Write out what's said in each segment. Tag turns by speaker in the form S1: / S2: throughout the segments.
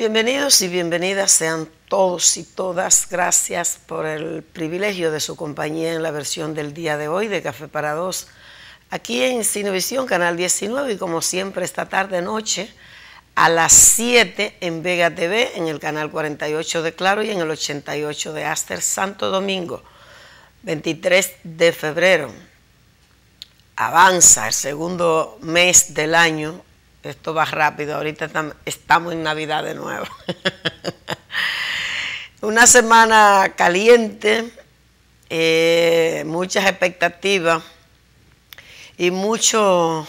S1: Bienvenidos y bienvenidas sean todos y todas. Gracias por el privilegio de su compañía en la versión del día de hoy de Café para Dos, aquí en Cinevisión, Canal 19, y como siempre esta tarde-noche a las 7 en Vega TV, en el canal 48 de Claro y en el 88 de Aster, Santo Domingo. 23 de febrero. Avanza el segundo mes del año. Esto va rápido, ahorita estamos en Navidad de nuevo. Una semana caliente, muchas expectativas y mucho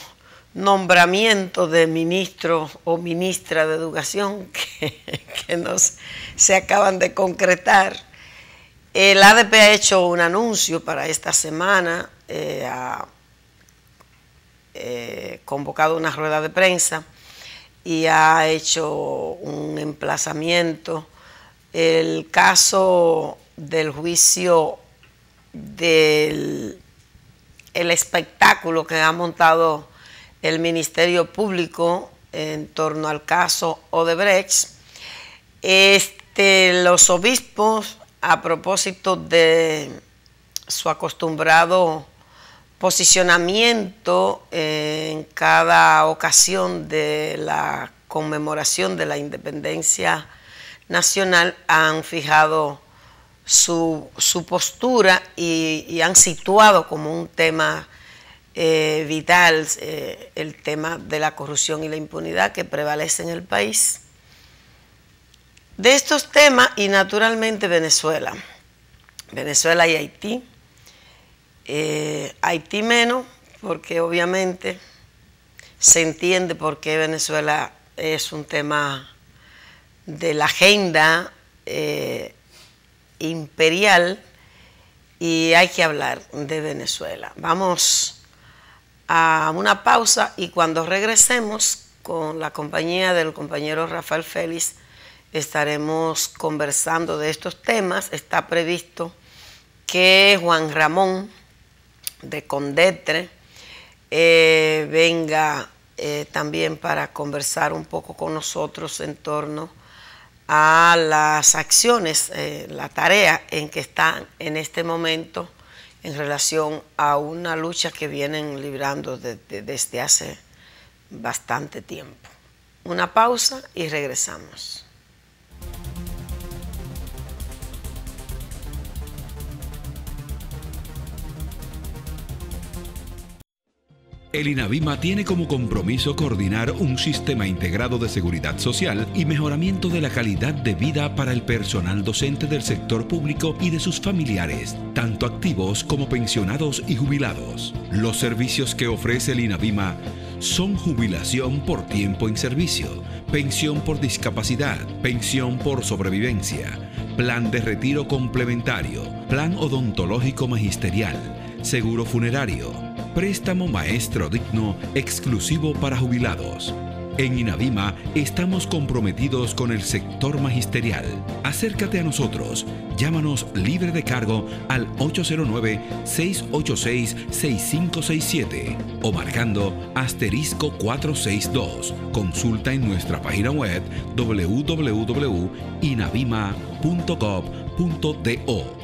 S1: nombramiento de ministro o ministra de Educación que se acaban de concretar. El ADP ha hecho un anuncio para esta semana, ha convocado una rueda de prensa y ha hecho un emplazamiento. El caso del juicio del espectáculo que ha montado el Ministerio Público en torno al caso Odebrecht, los obispos, a propósito de su acostumbrado posicionamiento en cada ocasión de la conmemoración de la independencia nacional, han fijado su postura y han situado como un tema vital el tema de la corrupción y la impunidad que prevalece en el país. De estos temas y naturalmente Venezuela y Haití. Haití menos, porque obviamente se entiende por qué Venezuela es un tema de la agenda imperial y hay que hablar de Venezuela. Vamos a una pausa y cuando regresemos, con la compañía del compañero Rafael Félix, estaremos conversando de estos temas. Está previsto que Juan Ramón de Condetre venga también para conversar un poco con nosotros en torno a las acciones, la tarea en que están en este momento en relación a una lucha que vienen librando desde hace bastante tiempo. Una pausa y regresamos.
S2: El INAVIMA tiene como compromiso coordinar un sistema integrado de seguridad social y mejoramiento de la calidad de vida para el personal docente del sector público y de sus familiares, tanto activos como pensionados y jubilados. Los servicios que ofrece el INAVIMA son jubilación por tiempo en servicio, pensión por discapacidad, pensión por sobrevivencia, plan de retiro complementario, plan odontológico magisterial, seguro funerario, préstamo maestro digno exclusivo para jubilados. En INAVIMA estamos comprometidos con el sector magisterial. Acércate a nosotros. Llámanos libre de cargo al 809-686-6567 o marcando *462. Consulta en nuestra página web www.inavima.gov.do.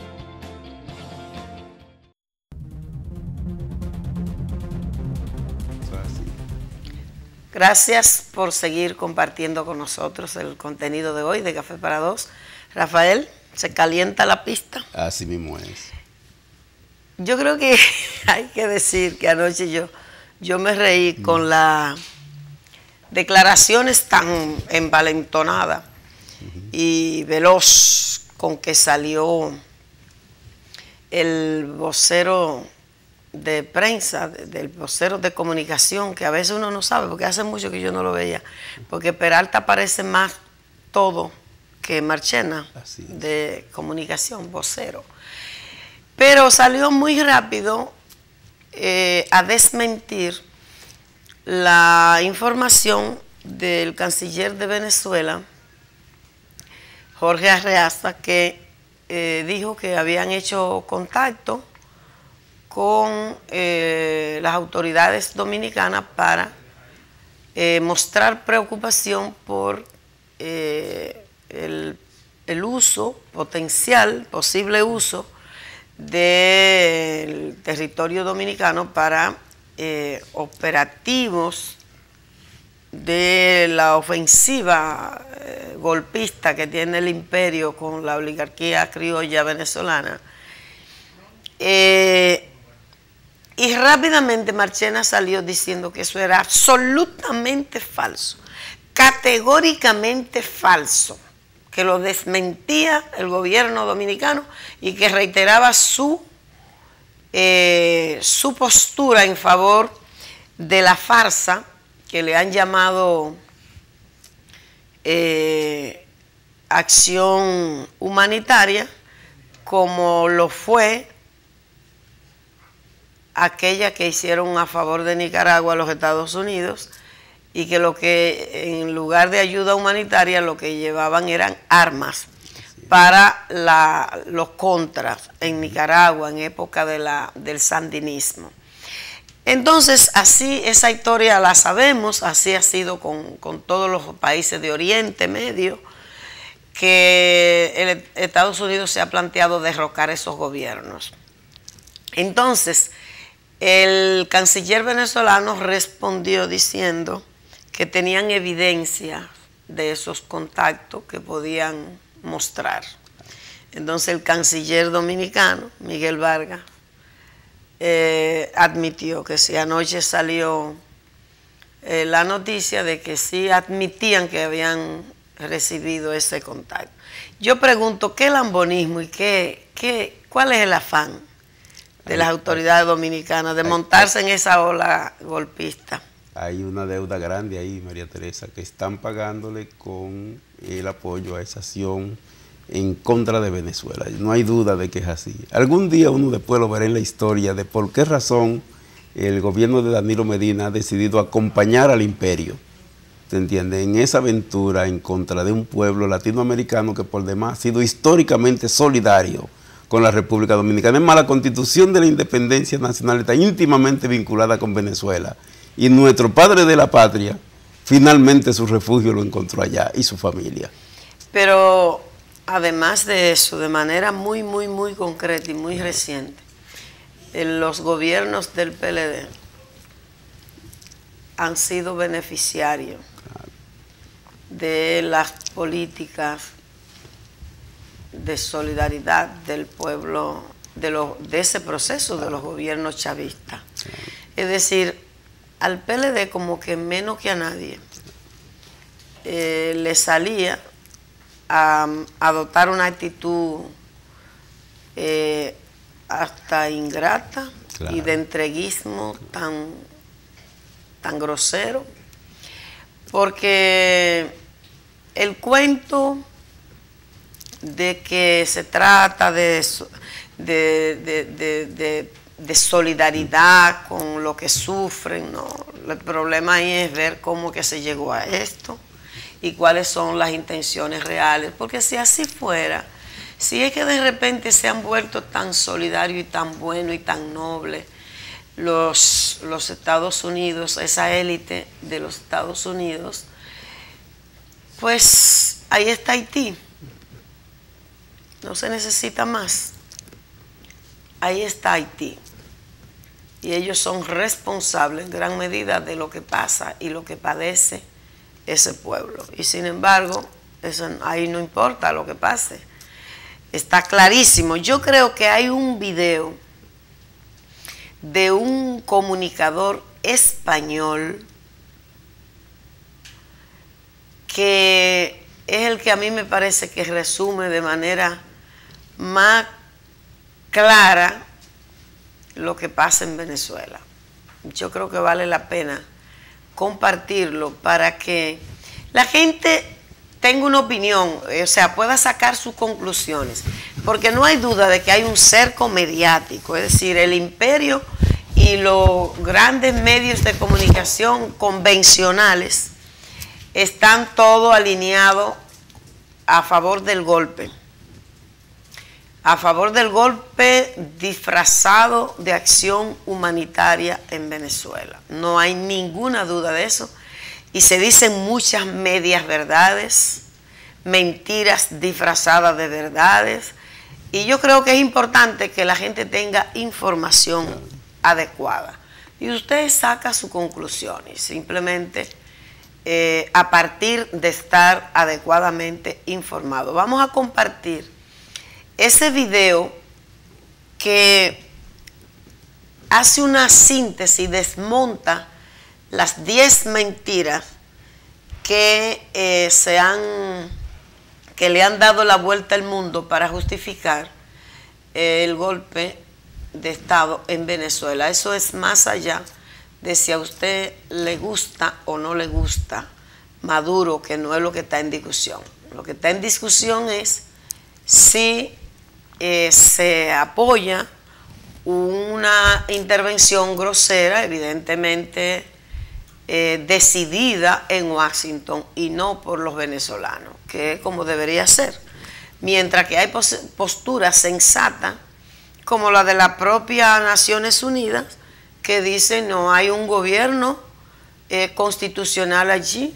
S1: Gracias por seguir compartiendo con nosotros el contenido de hoy de Café para Dos. Rafael, ¿se calienta la pista?
S3: Así mismo es.
S1: Yo creo que hay que decir que anoche yo me reí con las declaraciones tan envalentonadas y veloz con que salió el vocero de prensa, del vocero de comunicación, que a veces uno no sabe, porque hace mucho que yo no lo veía, porque Peralta parece más todo que Marchena de comunicación, vocero. Pero salió muy rápido a desmentir la información del canciller de Venezuela, Jorge Arreaza, que dijo que habían hecho contacto con las autoridades dominicanas para mostrar preocupación por el uso potencial, posible uso del territorio dominicano para operativos de la ofensiva golpista que tiene el imperio con la oligarquía criolla venezolana. Y rápidamente Marchena salió diciendo que eso era absolutamente falso, categóricamente falso, que lo desmentía el gobierno dominicano y que reiteraba su postura en favor de la farsa que le han llamado acción humanitaria, como lo fue aquella que hicieron a favor de Nicaragua los Estados Unidos, y que lo que en lugar de ayuda humanitaria lo que llevaban eran armas para los contras en Nicaragua en época del sandinismo. Entonces, así esa historia la sabemos, así ha sido con todos los países de Oriente Medio, que Estados Unidos se ha planteado derrocar esos gobiernos. Entonces, el canciller venezolano respondió diciendo que tenían evidencia de esos contactos que podían mostrar. Entonces el canciller dominicano, Miguel Vargas, admitió que sí, anoche salió la noticia de que sí admitían que habían recibido ese contacto. Yo pregunto, ¿qué lambonismo y cuál es el afán de las autoridades dominicanas de montarse en esa ola golpista?
S3: Hay una deuda grande ahí, María Teresa, que están pagándole con el apoyo a esa acción en contra de Venezuela. No hay duda de que es así. Algún día uno después lo verá en la historia de por qué razón el gobierno de Danilo Medina ha decidido acompañar al imperio, ¿te entiendes?, en esa aventura en contra de un pueblo latinoamericano que por demás ha sido históricamente solidario con la República Dominicana. Es más, la Constitución de la Independencia Nacional está íntimamente vinculada con Venezuela, y nuestro padre de la patria finalmente su refugio lo encontró allá, y su familia.
S1: Pero además de eso, de manera muy concreta y muy reciente, los gobiernos del PLD han sido beneficiarios de las políticas de solidaridad del pueblo, de ese proceso de los gobiernos chavistas. Es decir, al PLD como que menos que a nadie le salía a adoptar una actitud hasta ingrata, claro, y de entreguismo tan grosero, porque el cuento de que se trata de solidaridad con lo que sufren, no, el problema ahí es ver cómo que se llegó a esto y cuáles son las intenciones reales, porque si así fuera, si es que de repente se han vuelto tan solidarios y tan buenos y tan nobles los Estados Unidos, esa élite de los Estados Unidos, pues ahí está Haití, no se necesita más, ahí está Haití, y ellos son responsables en gran medida de lo que pasa y lo que padece ese pueblo, y sin embargo ahí no importa lo que pase, está clarísimo. Yo creo que hay un video de un comunicador español que es el que a mí me parece que resume de manera más clara lo que pasa en Venezuela. Yo creo que vale la pena compartirlo para que la gente tenga una opinión, o sea, pueda sacar sus conclusiones, porque no hay duda de que hay un cerco mediático, es decir, el imperio y los grandes medios de comunicación convencionales están todos alineados a favor del golpe disfrazado de acción humanitaria en Venezuela. No hay ninguna duda de eso, y se dicen muchas medias verdades mentiras disfrazadas de verdades. Y yo creo que es importante que la gente tenga información adecuada. Y usted saca sus conclusiones, simplemente a partir de estar adecuadamente informado. Vamos a compartir ese video que hace una síntesis, desmonta las 10 mentiras que le han dado la vuelta al mundo para justificar el golpe de Estado en Venezuela. Eso es más allá de si a usted le gusta o no le gusta Maduro, que no es lo que está en discusión. Lo que está en discusión es si se apoya una intervención grosera, evidentemente decidida en Washington y no por los venezolanos, que es como debería ser. Mientras que hay posturas sensatas, como la de la propia Naciones Unidas, que dice no hay un gobierno constitucional allí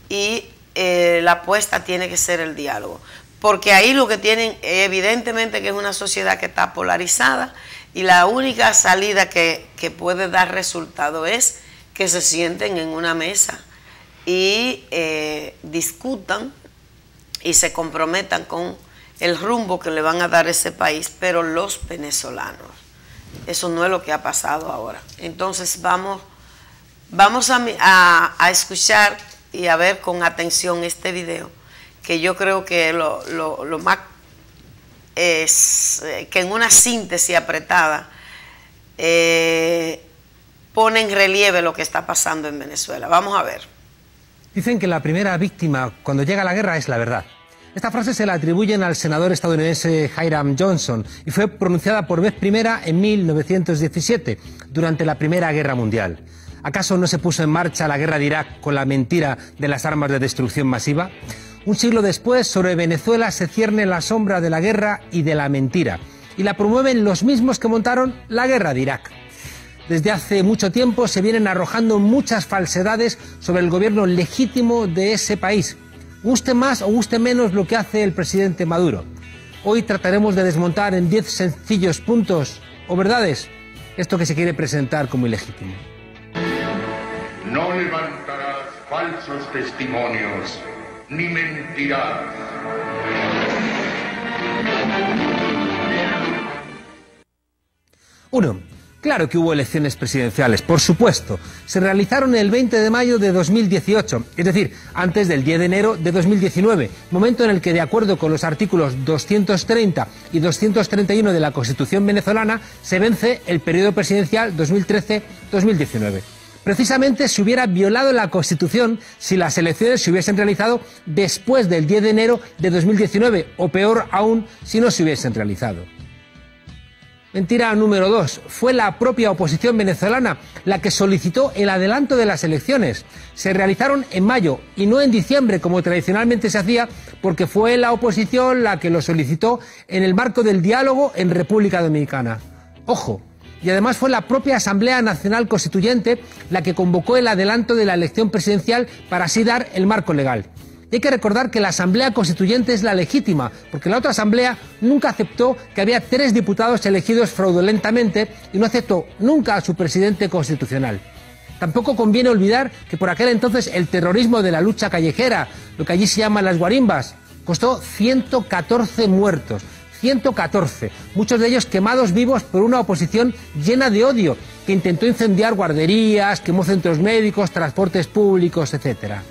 S1: y la apuesta tiene que ser el diálogo. Porque ahí lo que tienen, evidentemente que es una sociedad que está polarizada y la única salida que puede dar resultado es que se sienten en una mesa y discutan y se comprometan con el rumbo que le van a dar a ese país, pero los venezolanos. Eso no es lo que ha pasado ahora. Entonces vamos a escuchar y a ver con atención este video, que yo creo que lo más es que en una síntesis apretada pone en relieve lo que está pasando en Venezuela. Vamos a ver.
S4: Dicen que la primera víctima cuando llega la guerra es la verdad. Esta frase se la atribuyen al senador estadounidense Hiram Johnson y fue pronunciada por vez primera en 1917, durante la Primera Guerra Mundial. ¿Acaso no se puso en marcha la guerra de Irak con la mentira de las armas de destrucción masiva? Un siglo después, sobre Venezuela se cierne la sombra de la guerra y de la mentira, y la promueven los mismos que montaron la guerra de Irak. Desde hace mucho tiempo se vienen arrojando muchas falsedades sobre el gobierno legítimo de ese país. Guste más o guste menos lo que hace el presidente Maduro. Hoy trataremos de desmontar en 10 sencillos puntos o verdades esto que se quiere presentar como ilegítimo.
S5: No levantarás falsos testimonios, ni mentirás.
S4: Uno. Claro que hubo elecciones presidenciales, por supuesto. Se realizaron el 20 de mayo de 2018, es decir, antes del 10 de enero de 2019, momento en el que, de acuerdo con los artículos 230 y 231 de la Constitución venezolana, se vence el periodo presidencial 2013-2019. Precisamente se hubiera violado la Constitución si las elecciones se hubiesen realizado después del 10 de enero de 2019, o peor aún, si no se hubiesen realizado. Mentira número 2. Fue la propia oposición venezolana la que solicitó el adelanto de las elecciones. Se realizaron en mayo y no en diciembre, como tradicionalmente se hacía, porque fue la oposición la que lo solicitó en el marco del diálogo en República Dominicana. Ojo. Y además fue la propia Asamblea Nacional Constituyente la que convocó el adelanto de la elección presidencial para así dar el marco legal. Y hay que recordar que la Asamblea Constituyente es la legítima, porque la otra Asamblea nunca aceptó que había 3 diputados elegidos fraudulentamente y no aceptó nunca a su presidente constitucional. Tampoco conviene olvidar que por aquel entonces el terrorismo de la lucha callejera, lo que allí se llaman las guarimbas, costó 114 muertos. 114, muchos de ellos quemados vivos por una oposición llena de odio, que intentó incendiar guarderías, quemó centros médicos, transportes públicos, etc.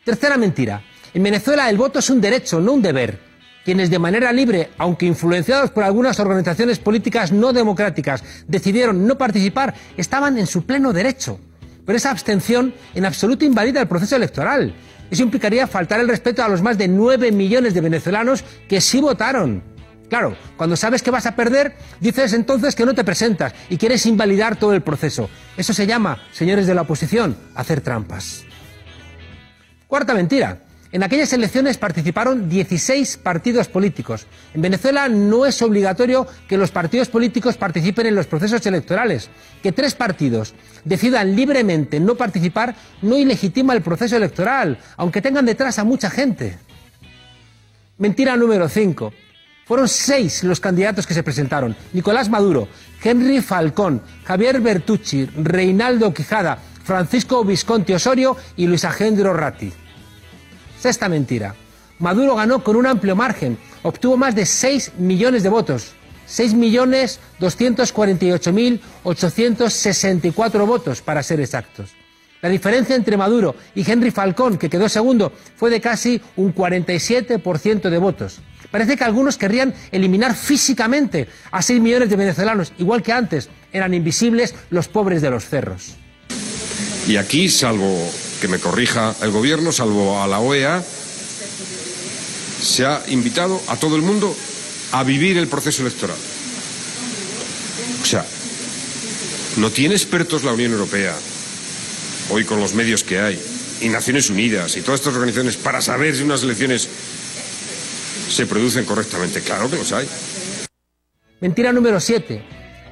S4: Tercera mentira. En Venezuela el voto es un derecho, no un deber. Quienes de manera libre, aunque influenciados por algunas organizaciones políticas no democráticas, decidieron no participar, estaban en su pleno derecho. Pero esa abstención en absoluto invalida el proceso electoral. Eso implicaría faltar el respeto a los más de 9 millones de venezolanos que sí votaron. Claro, cuando sabes que vas a perder, dices entonces que no te presentas y quieres invalidar todo el proceso. Eso se llama, señores de la oposición, hacer trampas. Cuarta mentira. En aquellas elecciones participaron 16 partidos políticos. En Venezuela no es obligatorio que los partidos políticos participen en los procesos electorales. Que 3 partidos decidan libremente no participar no ilegitima el proceso electoral, aunque tengan detrás a mucha gente. Mentira número 5. Fueron 6 los candidatos que se presentaron: Nicolás Maduro, Henry Falcón, Javier Bertucci, Reinaldo Quijada, Francisco Visconti Osorio y Luis Agendro Ratti. Sexta mentira. Maduro ganó con un amplio margen, obtuvo más de 6 millones de votos, 6.248.864 votos para ser exactos. La diferencia entre Maduro y Henry Falcón, que quedó segundo, fue de casi un 47% de votos. Parece que algunos querrían eliminar físicamente a 6 millones de venezolanos, igual que antes eran invisibles los pobres de los cerros.
S6: Y aquí, salvo que me corrija el gobierno, salvo a la OEA, se ha invitado a todo el mundo a vivir el proceso electoral. O sea, no tiene expertos la Unión Europea, hoy con los medios que hay, y Naciones Unidas y todas estas organizaciones, para saber si unas elecciones se producen correctamente. Claro que los hay.
S4: Mentira número 7.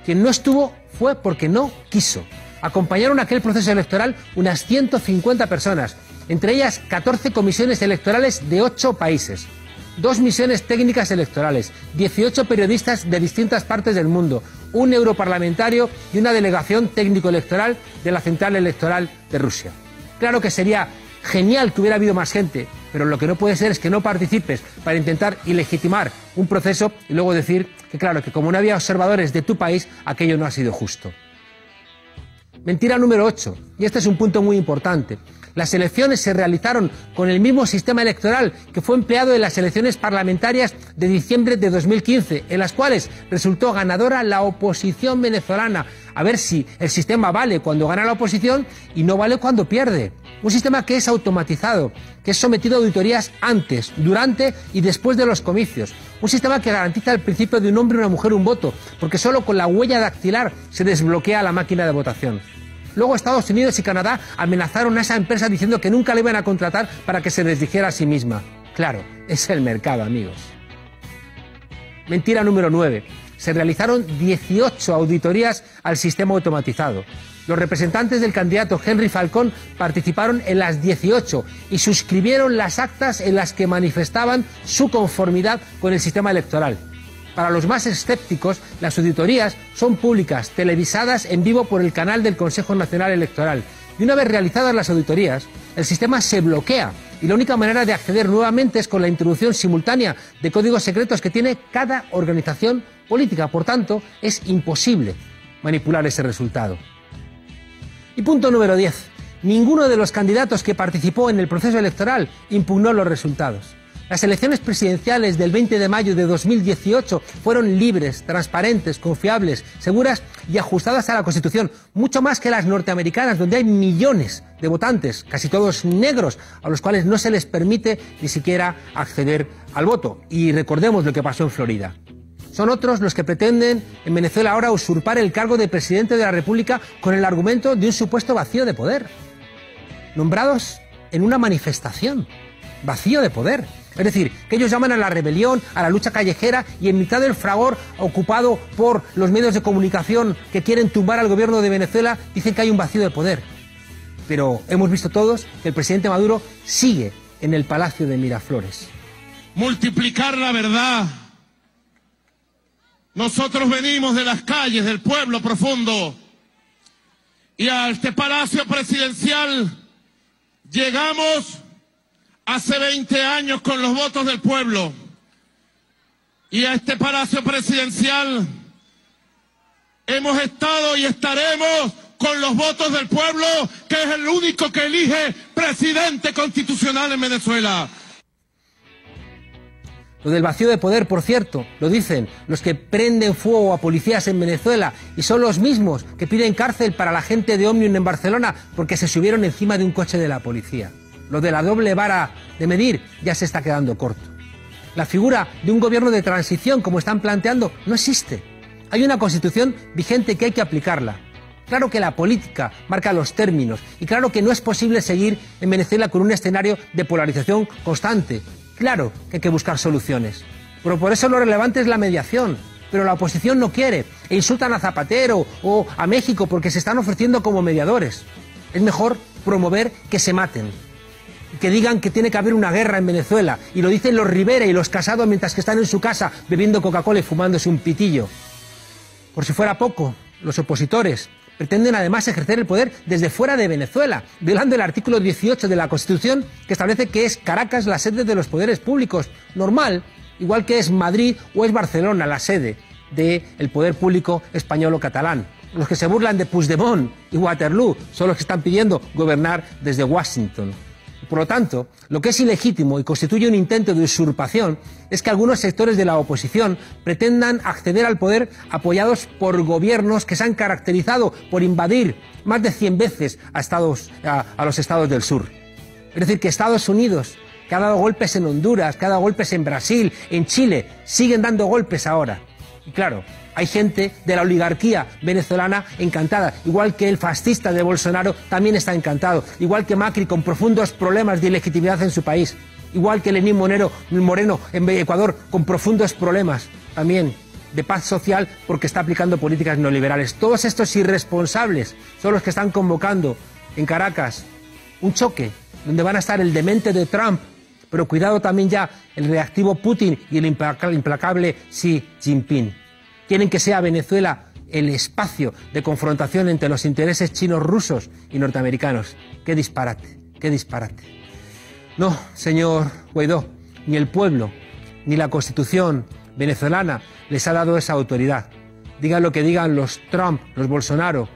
S4: Quien no estuvo fue porque no quiso. Acompañaron aquel proceso electoral unas 150 personas, entre ellas 14 comisiones electorales de 8 países, 2 misiones técnicas electorales, 18 periodistas de distintas partes del mundo, un europarlamentario y una delegación técnico-electoral de la Central Electoral de Rusia. Claro que sería genial que hubiera habido más gente, pero lo que no puede ser es que no participes para intentar ilegitimar un proceso y luego decir que claro, que como no había observadores de tu país, aquello no ha sido justo. Mentira número 8, y este es un punto muy importante. Las elecciones se realizaron con el mismo sistema electoral que fue empleado en las elecciones parlamentarias de diciembre de 2015, en las cuales resultó ganadora la oposición venezolana. A ver si el sistema vale cuando gana la oposición y no vale cuando pierde. Un sistema que es automatizado, que es sometido a auditorías antes, durante y después de los comicios. Un sistema que garantiza el principio de un hombre y una mujer un voto, porque solo con la huella dactilar se desbloquea la máquina de votación. Luego Estados Unidos y Canadá amenazaron a esa empresa diciendo que nunca le iban a contratar para que se desdijera a sí misma. Claro, es el mercado, amigos. Mentira número 9. Se realizaron 18 auditorías al sistema automatizado. Los representantes del candidato Henry Falcón participaron en las 18 y suscribieron las actas en las que manifestaban su conformidad con el sistema electoral. Para los más escépticos, las auditorías son públicas, televisadas en vivo por el canal del Consejo Nacional Electoral. Y una vez realizadas las auditorías, el sistema se bloquea y la única manera de acceder nuevamente es con la introducción simultánea de códigos secretos que tiene cada organización política. Por tanto, es imposible manipular ese resultado. Y punto número 10. Ninguno de los candidatos que participó en el proceso electoral impugnó los resultados. Las elecciones presidenciales del 20 de mayo de 2018 fueron libres, transparentes, confiables, seguras y ajustadas a la Constitución, mucho más que las norteamericanas, donde hay millones de votantes, casi todos negros, a los cuales no se les permite ni siquiera acceder al voto. Y recordemos lo que pasó en Florida. Son otros los que pretenden en Venezuela ahora usurpar el cargo de presidente de la República con el argumento de un supuesto vacío de poder. Nombrados en una manifestación. Vacío de poder. Es decir, que ellos llaman a la rebelión, a la lucha callejera y en mitad del fragor ocupado por los medios de comunicación que quieren tumbar al gobierno de Venezuela, dicen que hay un vacío de poder. Pero hemos visto todos que el presidente Maduro sigue en el Palacio de Miraflores.
S7: Multiplicar la verdad. Nosotros venimos de las calles, del pueblo profundo, y a este Palacio Presidencial llegamos hace 20 años con los votos del pueblo. Y a este Palacio Presidencial hemos estado y estaremos con los votos del pueblo, que es el único que elige presidente constitucional en Venezuela.
S4: Lo del vacío de poder, por cierto, lo dicen los que prenden fuego a policías en Venezuela y son los mismos que piden cárcel para la gente de Òmnium en Barcelona porque se subieron encima de un coche de la policía. Lo de la doble vara de medir ya se está quedando corto. La figura de un gobierno de transición, como están planteando, no existe. Hay una constitución vigente que hay que aplicarla. Claro que la política marca los términos y claro que no es posible seguir en Venezuela con un escenario de polarización constante. Claro que hay que buscar soluciones. Pero por eso lo relevante es la mediación. Pero la oposición no quiere e insultan a Zapatero o a México porque se están ofreciendo como mediadores. Es mejor promover que se maten. Que digan que tiene que haber una guerra en Venezuela. Y lo dicen los Rivera y los Casado mientras que están en su casa bebiendo Coca-Cola y fumándose un pitillo. Por si fuera poco, los opositores pretenden además ejercer el poder desde fuera de Venezuela, violando el artículo 18 de la Constitución que establece que es Caracas la sede de los poderes públicos. Normal, igual que es Madrid o es Barcelona la sede del poder público español o catalán. Los que se burlan de Puigdemont y Waterloo son los que están pidiendo gobernar desde Washington. Por lo tanto, lo que es ilegítimo y constituye un intento de usurpación es que algunos sectores de la oposición pretendan acceder al poder apoyados por gobiernos que se han caracterizado por invadir más de 100 veces a los estados del sur. Es decir, que Estados Unidos, que ha dado golpes en Honduras, que ha dado golpes en Brasil, en Chile, siguen dando golpes ahora. Y claro, hay gente de la oligarquía venezolana encantada, igual que el fascista de Bolsonaro también está encantado, igual que Macri con profundos problemas de ilegitimidad en su país, igual que Lenín Moreno en Ecuador con profundos problemas también de paz social porque está aplicando políticas neoliberales. Todos estos irresponsables son los que están convocando en Caracas un choque donde van a estar el demente de Trump, pero cuidado también ya el reactivo Putin y el implacable Xi Jinping. Quieren que sea Venezuela el espacio de confrontación entre los intereses chinos, rusos y norteamericanos. ¡Qué disparate! ¡Qué disparate! No, señor Guaidó, ni el pueblo, ni la Constitución venezolana les ha dado esa autoridad. Digan lo que digan los Trump, los Bolsonaro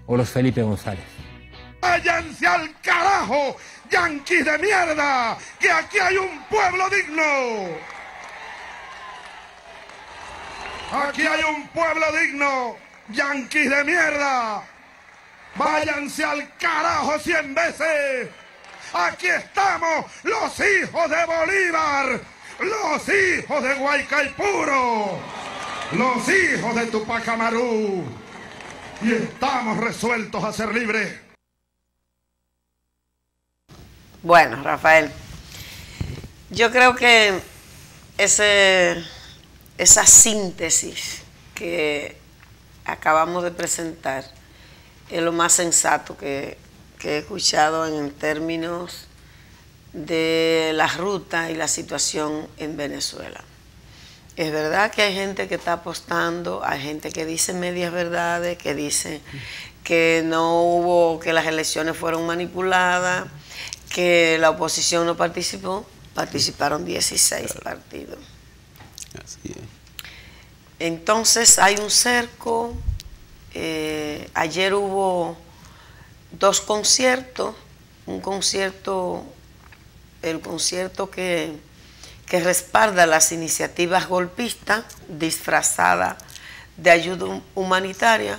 S4: o los Felipe González.
S7: ¡Váyanse al carajo, yanquis de mierda! ¡Que aquí hay un pueblo digno! ¡Aquí hay un pueblo digno, yanquis de mierda! ¡Váyanse al carajo 100 veces! ¡Aquí estamos, los hijos de Bolívar! ¡Los hijos de Guaycaipuro! ¡Los hijos de Tupac Amaru! Y estamos resueltos a ser libres.
S1: Bueno, Rafael, yo creo que esa síntesis que acabamos de presentar es lo más sensato que he escuchado en términos de la ruta y la situación en Venezuela. Es verdad que hay gente que está apostando, hay gente que dice medias verdades, que dice que que las elecciones fueron manipuladas, que la oposición no participó. Participaron 16 partidos.
S3: Así es.
S1: Entonces hay un cerco. Ayer hubo 2 conciertos. El concierto que respalda las iniciativas golpistas disfrazadas de ayuda humanitaria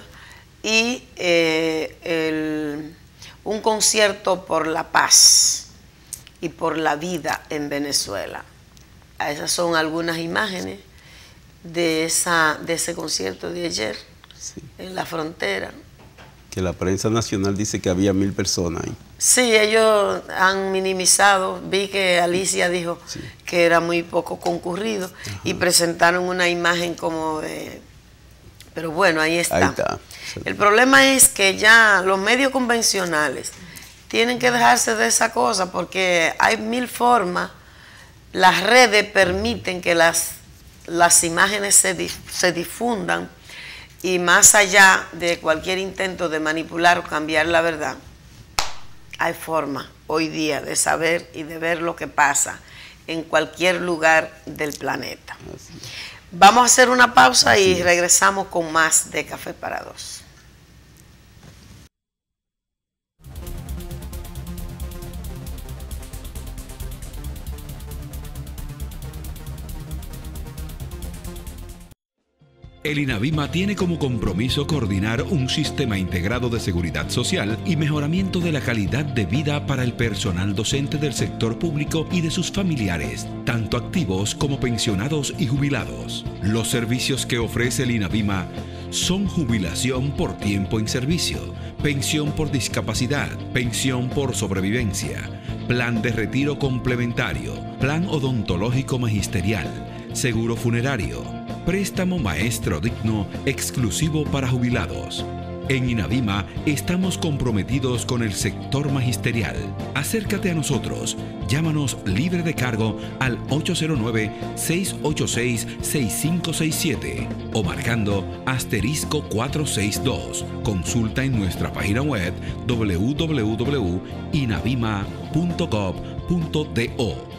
S1: y un concierto por la paz y por la vida en Venezuela. Esas son algunas imágenes de ese concierto de ayer, sí, en la frontera.
S3: Que la prensa nacional dice que había 1000 personas ahí.
S1: Sí, ellos han minimizado. Vi que Alicia dijo, sí, que era muy poco concurrido. Ajá. Y presentaron una imagen como de... Pero bueno, ahí está. Ahí está. El problema es que ya los medios convencionales tienen que dejarse de esa cosa porque hay 1000 formas. Las redes permiten que las imágenes se difundan y más allá de cualquier intento de manipular o cambiar la verdad, hay forma hoy día de saber y de ver lo que pasa en cualquier lugar del planeta. Vamos a hacer una pausa y regresamos con más de Café para Dos.
S2: El INAVIMA tiene como compromiso coordinar un sistema integrado de seguridad social y mejoramiento de la calidad de vida para el personal docente del sector público y de sus familiares, tanto activos como pensionados y jubilados. Los servicios que ofrece el INAVIMA son jubilación por tiempo en servicio, pensión por discapacidad, pensión por sobrevivencia, plan de retiro complementario, plan odontológico magisterial, seguro funerario, préstamo maestro digno exclusivo para jubilados. En Inavima estamos comprometidos con el sector magisterial. Acércate a nosotros. Llámanos libre de cargo al 809-686-6567 o marcando *462. Consulta en nuestra página web www.inavima.gov.do.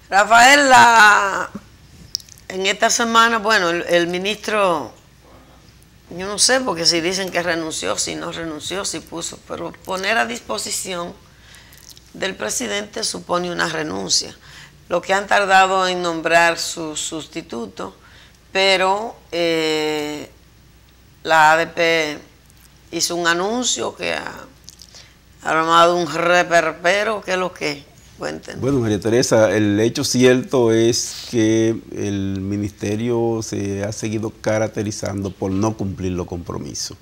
S1: Rafael, en esta semana, bueno, el ministro, yo no sé, porque si dicen que renunció, si no renunció, si puso, pero poner a disposición del presidente supone una renuncia. Lo que han tardado en nombrar su sustituto, pero la ADP hizo un anuncio que ha armado un reperpero. ¿Qué es lo que? Cuéntenos.
S3: Bueno, María Teresa, el hecho cierto es que el ministerio se ha seguido caracterizando por no cumplir los compromisos.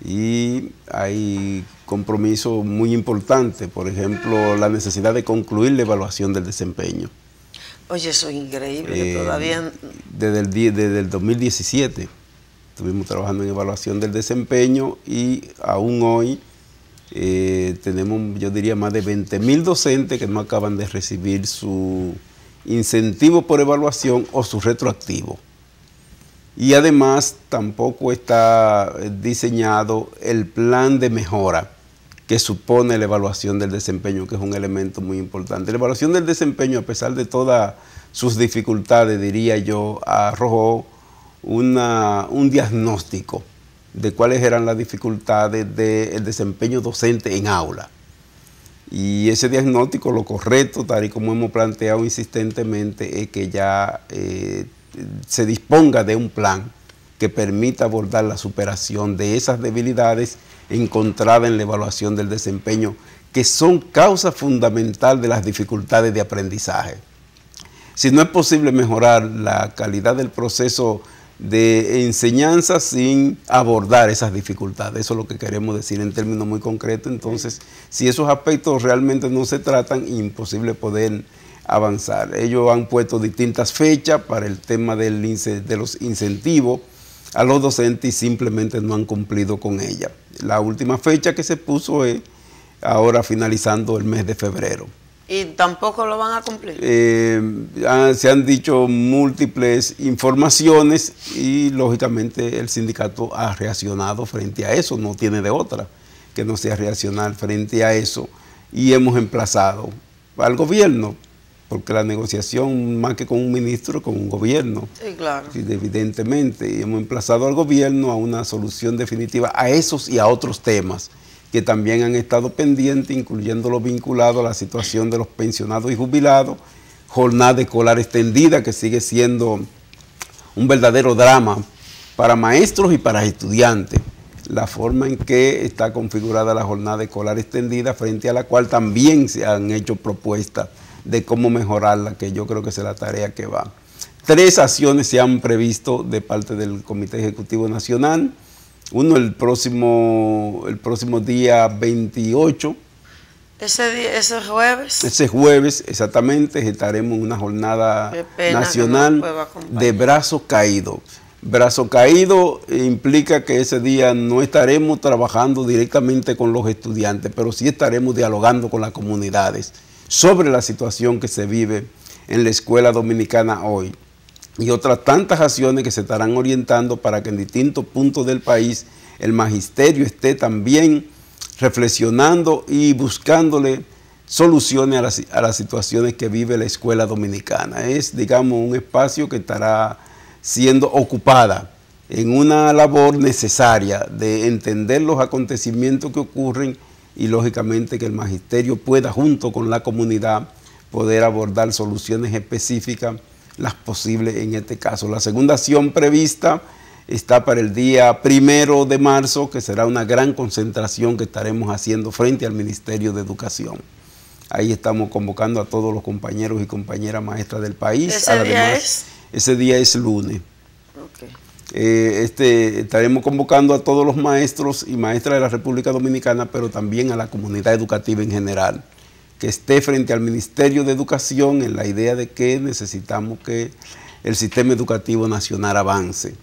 S3: Y hay compromisos muy importantes, por ejemplo, la necesidad de concluir la evaluación del desempeño.
S1: Oye, eso es increíble, todavía...
S3: Desde el 2017 estuvimos trabajando en evaluación del desempeño y aún hoy tenemos, yo diría, más de 20.000 docentes que no acaban de recibir su incentivo por evaluación o su retroactivo. Y además tampoco está diseñado el plan de mejora que supone la evaluación del desempeño, que es un elemento muy importante. La evaluación del desempeño, a pesar de todas sus dificultades, diría yo, arrojó un diagnóstico de cuáles eran las dificultades del desempeño docente en aula. Y ese diagnóstico, lo correcto, tal y como hemos planteado insistentemente, es que ya se disponga de un plan que permita abordar la superación de esas debilidades encontradas en la evaluación del desempeño, que son causa fundamental de las dificultades de aprendizaje. Si no es posible mejorar la calidad del proceso de enseñanza sin abordar esas dificultades, eso es lo que queremos decir en términos muy concretos. Entonces, si esos aspectos realmente no se tratan, imposible poder avanzar. Ellos han puesto distintas fechas para el tema de los incentivos a los docentes y simplemente no han cumplido con ella. La última fecha que se puso es ahora finalizando el mes de febrero.
S1: ¿Y tampoco lo van a cumplir?
S3: Se han dicho múltiples informaciones y lógicamente el sindicato ha reaccionado frente a eso, no tiene de otra que no sea reaccionar frente a eso, y hemos emplazado al gobierno, porque la negociación más que con un ministro, con un gobierno.
S1: Sí, claro.
S3: Evidentemente, y hemos emplazado al gobierno a una solución definitiva a esos y a otros temas que también han estado pendientes, incluyendo los vinculados a la situación de los pensionados y jubilados, jornada escolar extendida, que sigue siendo un verdadero drama para maestros y para estudiantes. La forma en que está configurada la jornada escolar extendida, frente a la cual también se han hecho propuestas de cómo mejorarla, que yo creo que esa es la tarea que va. 3 acciones se han previsto de parte del Comité Ejecutivo Nacional. Uno el próximo día 28.
S1: ¿Ese jueves?
S3: Ese jueves, exactamente, estaremos en una jornada nacional de brazo caído. Brazo caído implica que ese día no estaremos trabajando directamente con los estudiantes, pero sí estaremos dialogando con las comunidades sobre la situación que se vive en la escuela dominicana hoy, y otras tantas acciones que se estarán orientando para que en distintos puntos del país el magisterio esté también reflexionando y buscándole soluciones a las situaciones que vive la escuela dominicana. Es, digamos, un espacio que estará siendo ocupada en una labor necesaria de entender los acontecimientos que ocurren y, lógicamente, que el magisterio pueda, junto con la comunidad, poder abordar soluciones específicas, las posibles en este caso. La segunda acción prevista está para el día 1 de marzo, que será una gran concentración que estaremos haciendo frente al Ministerio de Educación. Ahí estamos convocando a todos los compañeros y compañeras maestras del país. Ese día es lunes.
S1: Okay.
S3: Estaremos convocando a todos los maestros y maestras de la República Dominicana, pero también a la comunidad educativa en general, que esté frente al Ministerio de Educación en la idea de que necesitamos que el sistema educativo nacional avance.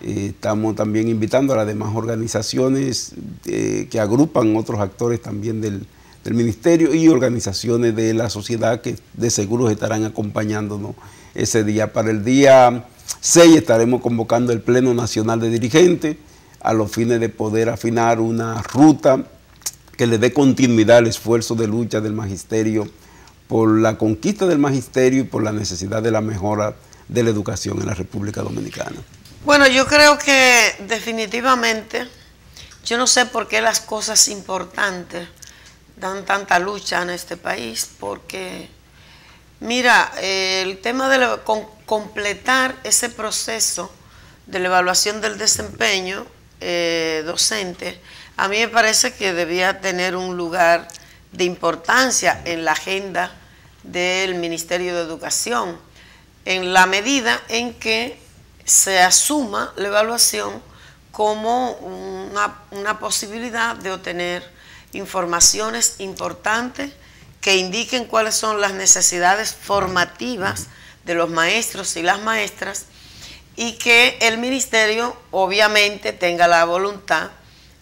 S3: Estamos también invitando a las demás organizaciones que agrupan otros actores también del Ministerio y organizaciones de la sociedad que de seguro estarán acompañándonos ese día. Para el día 6 estaremos convocando el Pleno Nacional de Dirigentes a los fines de poder afinar una ruta que le dé continuidad al esfuerzo de lucha del magisterio por la conquista del magisterio y por la necesidad de la mejora de la educación en la República Dominicana.
S1: Bueno, yo creo que definitivamente, yo no sé por qué las cosas importantes dan tanta lucha en este país, porque mira, el tema de completar ese proceso de la evaluación del desempeño docente, a mí me parece que debía tener un lugar de importancia en la agenda del Ministerio de Educación, en la medida en que se asuma la evaluación como una posibilidad de obtener informaciones importantes que indiquen cuáles son las necesidades formativas de los maestros y las maestras, y que el ministerio obviamente tenga la voluntad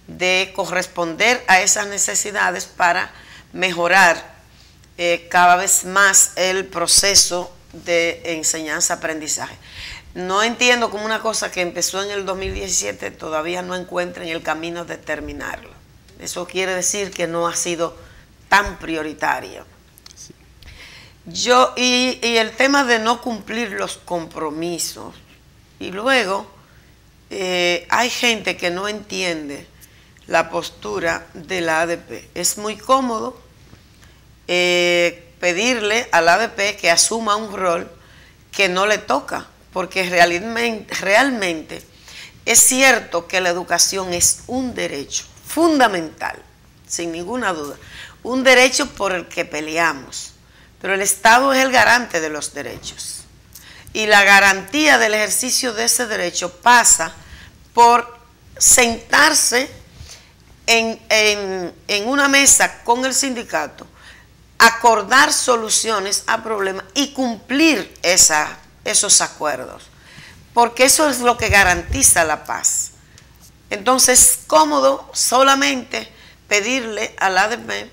S1: de corresponder a esas necesidades para mejorar cada vez más el proceso de enseñanza-aprendizaje. No entiendo cómo una cosa que empezó en el 2017 todavía no encuentra en el camino de terminarlo. Eso quiere decir que no ha sido tan prioritario. Sí. Y el tema de no cumplir los compromisos. Y luego hay gente que no entiende la postura de la ADP. Es muy cómodo pedirle a la ADP que asuma un rol que no le toca, porque realmente es cierto que la educación es un derecho fundamental, sin ninguna duda, un derecho por el que peleamos, pero el Estado es el garante de los derechos. Y la garantía del ejercicio de ese derecho pasa por sentarse en una mesa con el sindicato, acordar soluciones a problemas y cumplir esos acuerdos, porque eso es lo que garantiza la paz. Entonces es cómodo solamente pedirle al ADP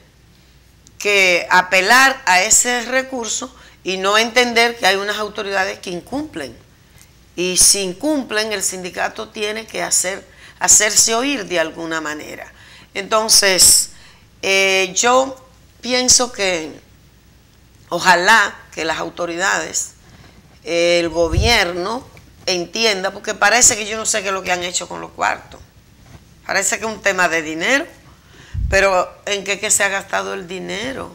S1: que apelar a ese recurso y no entender que hay unas autoridades que incumplen. Y si incumplen, el sindicato tiene que hacerse oír de alguna manera. Entonces, yo pienso que ojalá que las autoridades, el gobierno entienda, porque parece que yo no sé qué es lo que han hecho con los cuartos. Parece que es un tema de dinero, pero ¿en qué se ha gastado el dinero?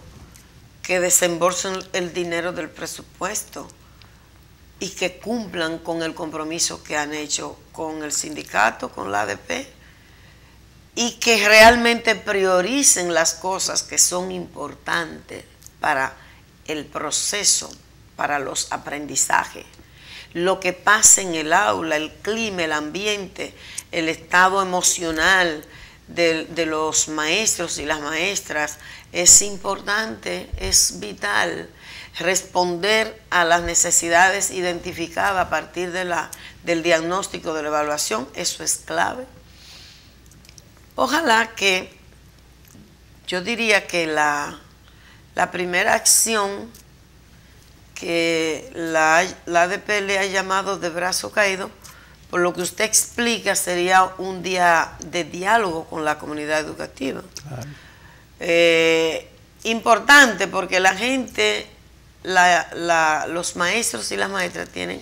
S1: Que desembolsen el dinero del presupuesto y que cumplan con el compromiso que han hecho con el sindicato, con la ADP, y que realmente prioricen las cosas que son importantes para el proceso, para los aprendizajes. Lo que pasa en el aula, el clima, el ambiente, el estado emocional de los maestros y las maestras es importante, es vital. Responder a las necesidades identificadas a partir del diagnóstico, de la evaluación, eso es clave. Ojalá que, yo diría que la primera acción que la ADP le ha llamado de brazo caído, por lo que usted explica, sería un día de diálogo con la comunidad educativa. Claro. Importante, porque la gente, los maestros y las maestras tienen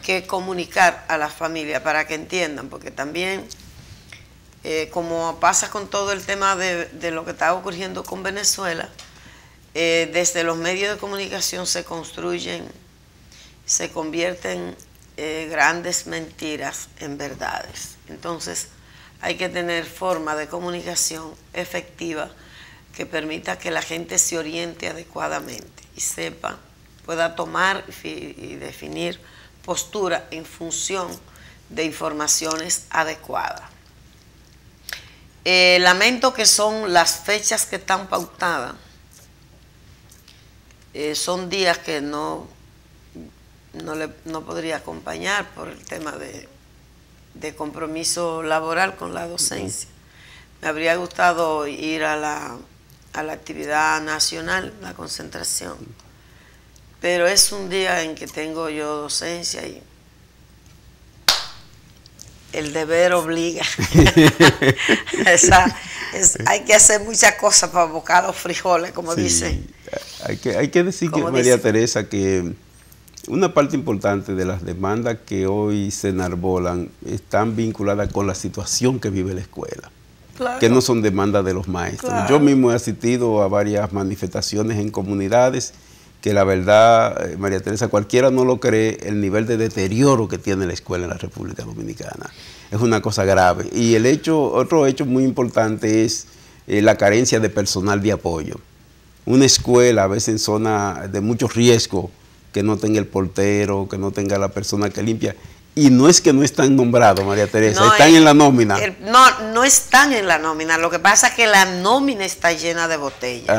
S1: que comunicar a las familias para que entiendan, porque también, como pasa con todo el tema de lo que está ocurriendo con Venezuela, desde los medios de comunicación se convierten grandes mentiras en verdades. Entonces hay que tener forma de comunicación efectiva que permita que la gente se oriente adecuadamente y sepa, pueda tomar y definir postura en función de informaciones adecuadas. Lamento que son las fechas que están pautadas, son días que no podría acompañar por el tema de compromiso laboral con la docencia. Me habría gustado ir a la actividad nacional, la concentración, pero es un día en que tengo yo docencia y el deber obliga. Hay que hacer muchas cosas para bocar los frijoles, como dicen.
S3: Hay que decir que María Teresa, que una parte importante de las demandas que hoy se enarbolan están vinculadas con la situación que vive la escuela, claro, que no son demandas de los maestros. Claro. Yo mismo he asistido a varias manifestaciones en comunidades que la verdad, María Teresa, cualquiera no lo cree, el nivel de deterioro que tiene la escuela en la República Dominicana. Es una cosa grave. Y otro hecho muy importante es la carencia de personal de apoyo. Una escuela, a veces en zona de mucho riesgo, que no tenga el portero, que no tenga la persona que limpia. Y no es que no están nombrados, María Teresa, no, están en la nómina.
S1: No están en la nómina. Lo que pasa es que la nómina está llena de botellas.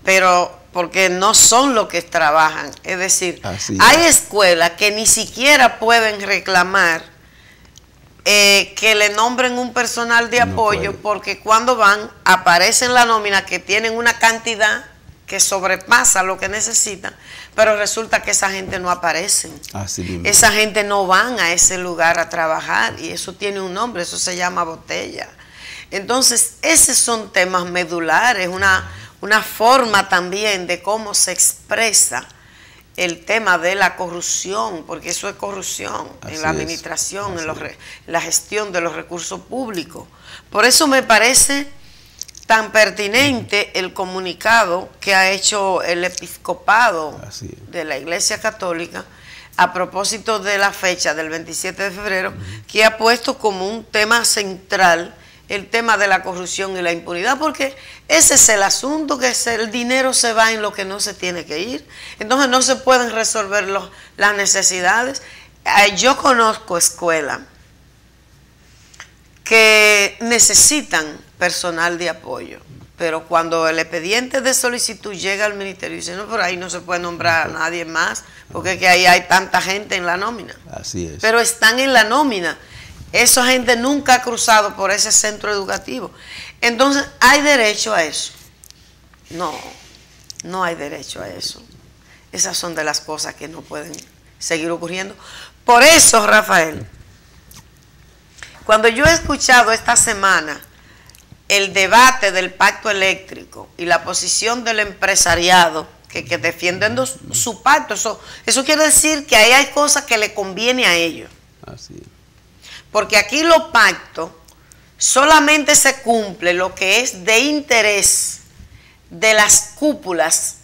S1: Pero porque no son los que trabajan. Es decir, hay escuelas que ni siquiera pueden reclamar que le nombren un personal de apoyo, porque cuando van, aparece en la nómina que tienen una cantidad que sobrepasa lo que necesitan, pero resulta que esa gente no aparece. Esa gente no van a ese lugar a trabajar, y eso tiene un nombre, eso se llama botella. Entonces, esos son temas medulares, una forma también de cómo se expresa el tema de la corrupción, porque eso es corrupción en la administración, en la gestión de los recursos públicos. Por eso me parece tan pertinente el comunicado que ha hecho el episcopado de la Iglesia Católica a propósito de la fecha del 27 de febrero, que ha puesto como un tema central el tema de la corrupción y la impunidad, porque ese es el asunto, que el dinero se va en lo que no se tiene que ir. Entonces no se pueden resolver las necesidades. Yo conozco escuelas que necesitan personal de apoyo, pero cuando el expediente de solicitud llega al ministerio, dice, no, por ahí no se puede nombrar a nadie más, porque es que ahí hay tanta gente en la nómina.
S3: Así es.
S1: Pero están en la nómina. Esa gente nunca ha cruzado por ese centro educativo. Entonces, ¿hay derecho a eso? No, no hay derecho a eso. Esas son de las cosas que no pueden seguir ocurriendo. Por eso, Rafael, cuando yo he escuchado esta semana el debate del pacto eléctrico y la posición del empresariado que defienden su pacto, eso quiere decir que ahí hay cosas que le conviene a ellos.
S3: Así es.
S1: Porque aquí los pactos solamente se cumple lo que es de interés de las cúpulas,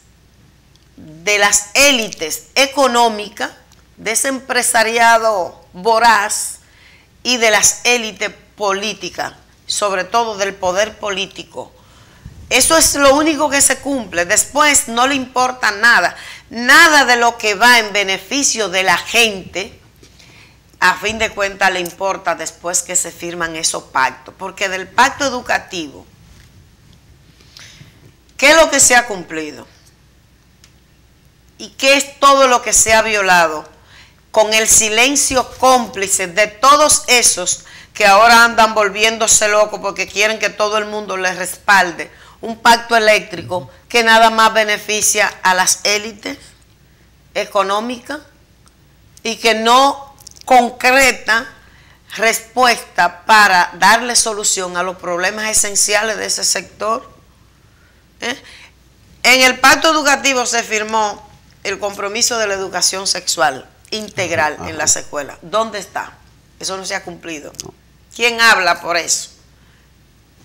S1: de las élites económicas, de ese empresariado voraz y de las élites políticas, sobre todo del poder político. Eso es lo único que se cumple. Después no le importa nada. Nada de lo que va en beneficio de la gente, a fin de cuentas le importa después que se firman esos pactos. Porque del pacto educativo, ¿qué es lo que se ha cumplido? ¿Y qué es todo lo que se ha violado? Con el silencio cómplice de todos esos que ahora andan volviéndose locos porque quieren que todo el mundo les respalde un pacto eléctrico que nada más beneficia a las élites económicas y que no concreta respuesta para darle solución a los problemas esenciales de ese sector. En el pacto educativo se firmó el compromiso de la educación sexual integral en las escuelas. ¿Dónde está? Eso no se ha cumplido. ¿Quién habla por eso?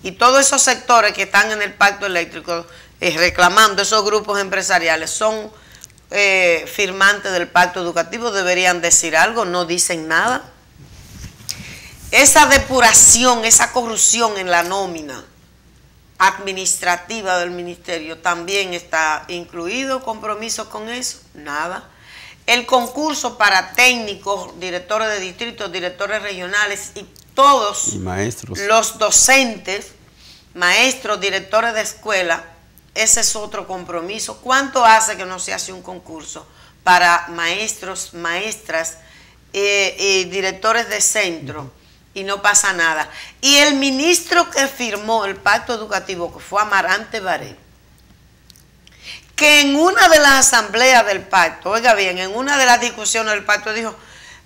S1: Y todos esos sectores que están en el pacto eléctrico reclamando, esos grupos empresariales, son firmantes del pacto educativo deberían decir algo, no dicen nada. Esa depuración, esa corrupción en la nómina administrativa del ministerio también está incluido. ¿Compromiso con eso? Nada. El concurso para técnicos, directores de distritos, directores regionales y todos
S3: y maestros,
S1: los docentes, maestros, directores de escuela, ese es otro compromiso. ¿Cuánto hace que no se hace un concurso para maestros, maestras y directores de centro? Y no pasa nada. Y el ministro que firmó el pacto educativo, que fue Amarante Baré, que en una de las asambleas del pacto, oiga bien, en una de las discusiones del pacto dijo,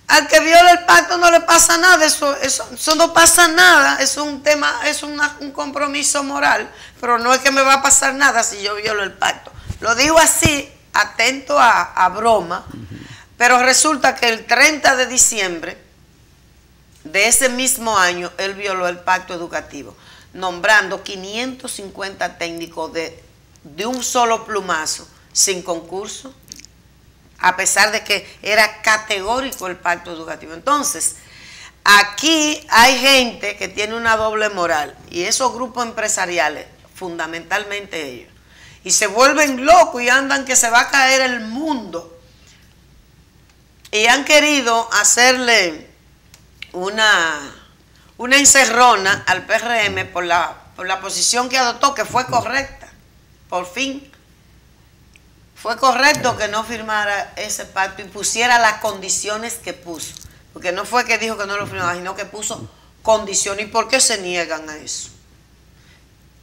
S1: al que viola el pacto no le pasa nada, eso no pasa nada, es un tema, es un compromiso moral, pero no es que me va a pasar nada si yo violo el pacto. Lo dijo así, atento a broma, pero resulta que el 30 de diciembre de ese mismo año, él violó el pacto educativo, nombrando 550 técnicos de un solo plumazo, sin concurso, a pesar de que era categórico el pacto educativo. Entonces, aquí hay gente que tiene una doble moral, y esos grupos empresariales, fundamentalmente ellos, y se vuelven locos y andan que se va a caer el mundo, y han querido hacerle una encerrona al PRM por la posición que adoptó, que fue correcta. Por fin fue correcto que no firmara ese pacto y pusiera las condiciones que puso, porque no fue que dijo que no lo firmaba, sino que puso condiciones. ¿Y por qué se niegan a eso?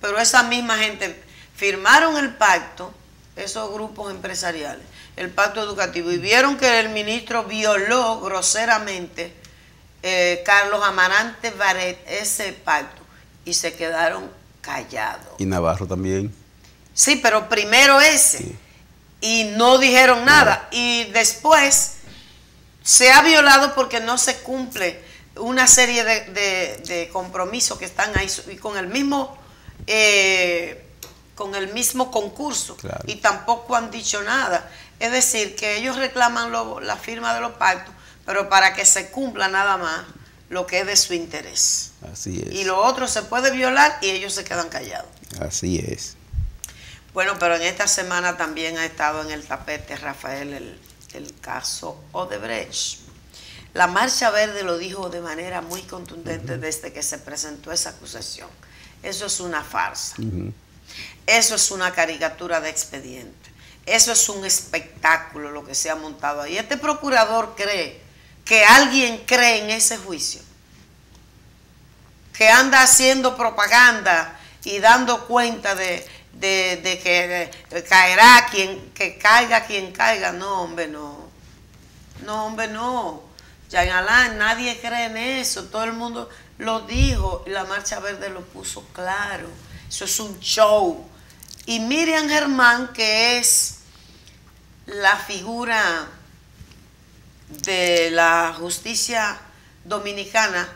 S1: Pero esa misma gente firmaron el pacto, esos grupos empresariales, el pacto educativo, y vieron que el ministro violó groseramente, Carlos Amarante Baré, ese pacto, y se quedaron callados.
S3: Y Navarro también.
S1: Sí, pero primero ese, sí. Y no dijeron nada, y después se ha violado porque no se cumple una serie de compromisos que están ahí, y con el mismo concurso, claro. Y tampoco han dicho nada. Es decir, que ellos reclaman la firma de los pactos, pero para que se cumpla nada más lo que es de su interés.
S3: Así es.
S1: Y lo otro se puede violar y ellos se quedan callados.
S3: Así es.
S1: Bueno, pero en esta semana también ha estado en el tapete, Rafael, el caso Odebrecht. La Marcha Verde lo dijo de manera muy contundente desde que se presentó esa acusación. Eso es una farsa. Eso es una caricatura de expediente. Eso es un espectáculo lo que se ha montado ahí. Este procurador cree que alguien cree en ese juicio, que anda haciendo propaganda y dando cuenta de que caerá que caiga quien caiga. No, hombre, no. No, hombre, no. Jean Alain, nadie cree en eso. Todo el mundo lo dijo y la Marcha Verde lo puso claro. Eso es un show. Y Miriam Germán, que es la figura de la justicia dominicana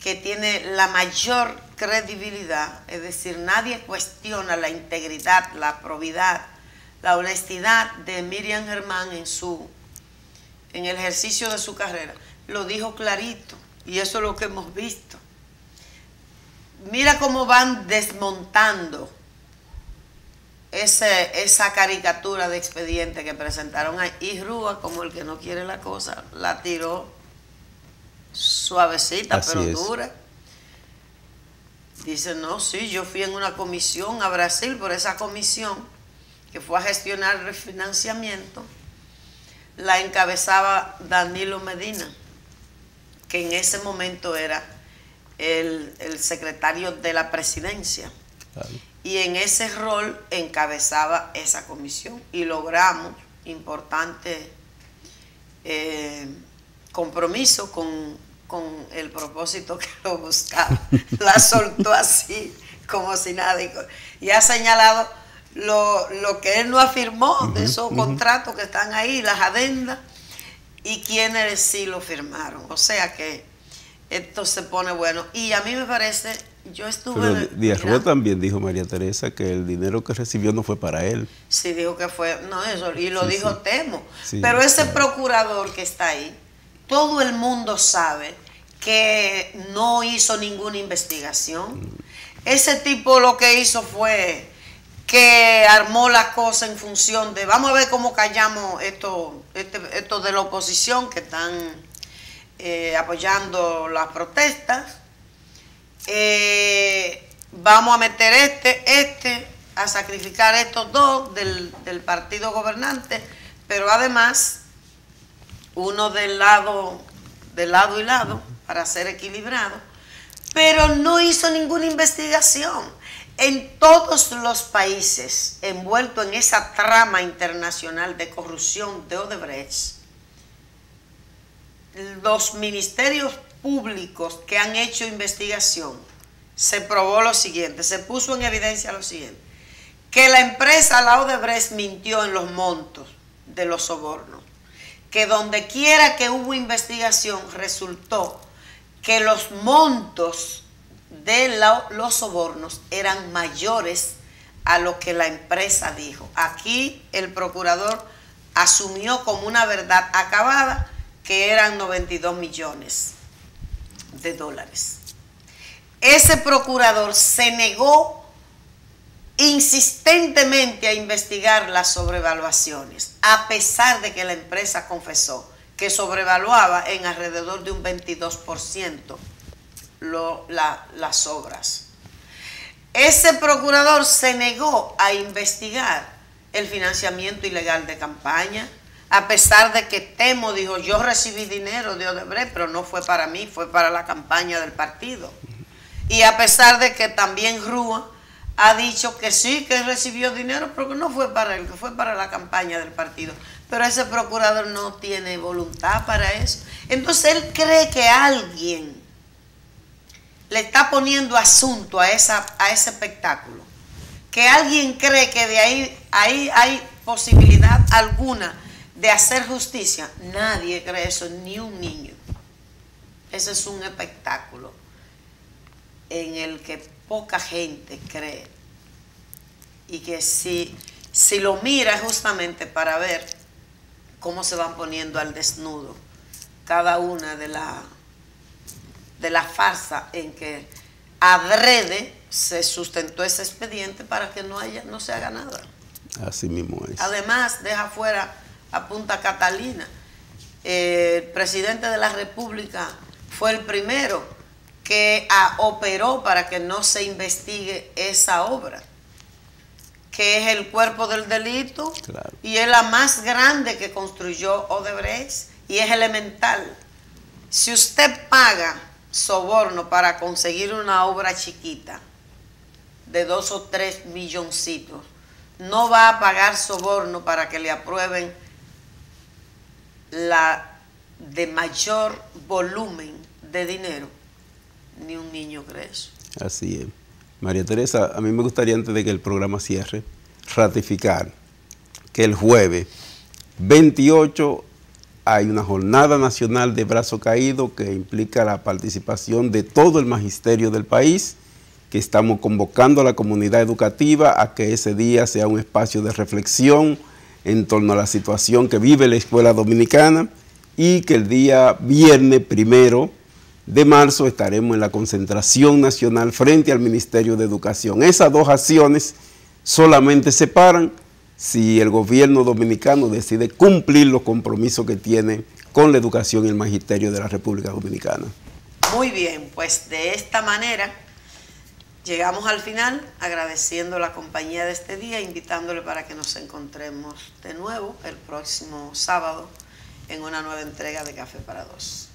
S1: que tiene la mayor credibilidad, es decir, nadie cuestiona la integridad, la probidad, la honestidad de Miriam Germán en el ejercicio de su carrera, lo dijo clarito, y eso es lo que hemos visto. Mira cómo van desmontando esa caricatura de expediente que presentaron ahí, y Rúa, como el que no quiere la cosa, la tiró suavecita, así pero es. Dura. Dice, no, sí, yo fui en una comisión a Brasil, por esa comisión que fue a gestionar el refinanciamiento, la encabezaba Danilo Medina, que en ese momento era el secretario de la presidencia. Claro. Y en ese rol encabezaba esa comisión y logramos importante compromiso con el propósito que lo buscaba. La soltó así, como si nada. Y ha señalado lo que él no afirmó de esos contratos que están ahí, las adendas, y quienes sí lo firmaron. O sea que esto se pone bueno. Y a mí me parece, yo estuve...
S3: Pero Díaz Rúa también dijo, María Teresa, que el dinero que recibió no fue para él.
S1: Sí, dijo que fue... No, eso, y lo
S3: Sí,
S1: dijo
S3: sí.
S1: Temo.
S3: Sí,
S1: pero ese
S3: claro.
S1: procurador que está ahí, todo el mundo sabe que no hizo ninguna investigación. Ese tipo lo que hizo fue que armó las cosas en función de... Vamos a ver cómo callamos esto de la oposición que están apoyando las protestas. Vamos a meter a sacrificar estos dos del partido gobernante, pero además uno del lado y lado para ser equilibrado, pero no hizo ninguna investigación. En todos los países envueltos en esa trama internacional de corrupción de Odebrecht, los ministerios públicos que han hecho investigación, se probó lo siguiente, se puso en evidencia lo siguiente, que la empresa, la Odebrecht, mintió en los montos de los sobornos, que donde quiera que hubo investigación resultó que los montos de los sobornos eran mayores a lo que la empresa dijo. Aquí el procurador asumió como una verdad acabada que eran 92 millones de dólares. Ese procurador se negó insistentemente a investigar las sobrevaluaciones, a pesar de que la empresa confesó que sobrevaluaba en alrededor de un 22% las obras. Ese procurador se negó a investigar el financiamiento ilegal de campaña, a pesar de que Temo dijo, yo recibí dinero de Odebrecht, pero no fue para mí, fue para la campaña del partido. Y a pesar de que también Rúa ha dicho que sí, que recibió dinero, pero que no fue para él, que fue para la campaña del partido. Pero ese procurador no tiene voluntad para eso. Entonces él cree que alguien le está poniendo asunto a ese espectáculo. Que alguien cree que de ahí hay posibilidad alguna de hacer justicia. Nadie cree eso, ni un niño. Ese es un espectáculo en el que poca gente cree. Y que si lo mira justamente para ver cómo se van poniendo al desnudo cada una de la farsa en que adrede se sustentó ese expediente para que no se haga nada.
S3: Así mismo es.
S1: Además, deja fuera a Punta Catalina. El presidente de la República fue el primero que operó para que no se investigue esa obra, que es el cuerpo del delito,
S3: claro.
S1: Y es la más grande que construyó Odebrecht, y es elemental. Si usted paga soborno para conseguir una obra chiquita de 2 o 3 milloncitos, no va a pagar soborno para que le aprueben la de mayor volumen de dinero. Ni un niño cree eso.
S3: Así es. María Teresa, a mí me gustaría, antes de que el programa cierre, ratificar que el jueves 28 hay una jornada nacional de brazo caído que implica la participación de todo el magisterio del país, que estamos convocando a la comunidad educativa a que ese día sea un espacio de reflexión en torno a la situación que vive la escuela dominicana, y que el día viernes 1 de marzo estaremos en la concentración nacional frente al Ministerio de Educación. Esas dos acciones solamente se paran si el gobierno dominicano decide cumplir los compromisos que tiene con la educación y el magisterio de la República Dominicana.
S1: Muy bien, pues de esta manera llegamos al final, agradeciendo la compañía de este día, invitándole para que nos encontremos de nuevo el próximo sábado en una nueva entrega de Café para Dos.